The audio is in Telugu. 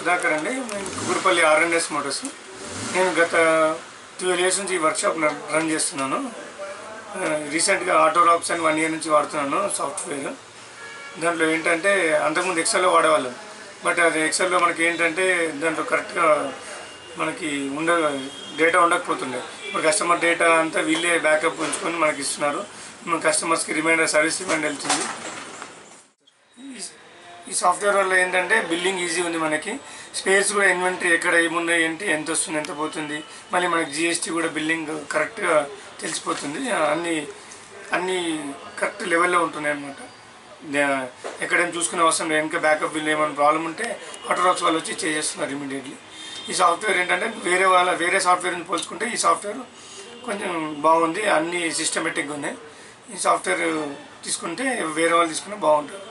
Sudhakar and Kukatpally R&S Motors. నేను గత 12 years నుంచి ఈ వర్క్షాప్ రన్ చేస్తున్నాను. రీసెంట్గా ఆటోరాక్స్ అని 1 year నుంచి వాడుతున్నాను సాఫ్ట్వేర్. దాంట్లో ఏంటంటే అంతకుముందు ఎక్సెల్లో వాడేవాళ్ళం, బట్ అది ఎక్సెల్లో మనకి ఏంటంటే దాంట్లో కరెక్ట్గా మనకి డేటా ఉండకపోతుండే. ఇప్పుడు కస్టమర్ డేటా అంతా వీళ్ళే బ్యాకప్ ఉంచుకొని మనకి ఇస్తున్నారు. మన కస్టమర్స్కి సర్వీస్ రిమైండర్ వెళ్తుంది. ఈ సాఫ్ట్వేర్ వల్ల ఏంటంటే బిల్లింగ్ ఈజీ ఉంది, మనకి స్పేస్ కూడా ఇన్వెంటరీ ఎక్కడ ఏమున్నాయి ఏంటి, ఎంత వస్తుంది ఎంత పోతుంది, మళ్ళీ మనకి జిఎస్టీ కూడా బిల్లింగ్ కరెక్ట్గా తెలిసిపోతుంది. అన్నీ కరెక్ట్ లెవెల్లో ఉంటున్నాయి అన్నమాట. ఎక్కడేం చూసుకునే అవసరం లేదు. ఇంకా బ్యాకప్ బిల్ ఏమైనా ప్రాబ్లం ఉంటే ఆటోరాక్స్ వాళ్ళు వచ్చి చేసేస్తున్నారు ఇమీడియట్లీ. ఈ సాఫ్ట్వేర్ ఏంటంటే వేరే సాఫ్ట్వేర్ని పోల్చుకుంటే ఈ సాఫ్ట్వేర్ కొంచెం బాగుంది, అన్నీ సిస్టమేటిక్గా ఉన్నాయి. ఈ సాఫ్ట్వేర్ తీసుకుంటే వేరే వాళ్ళు తీసుకుంటే బాగుంటుంది.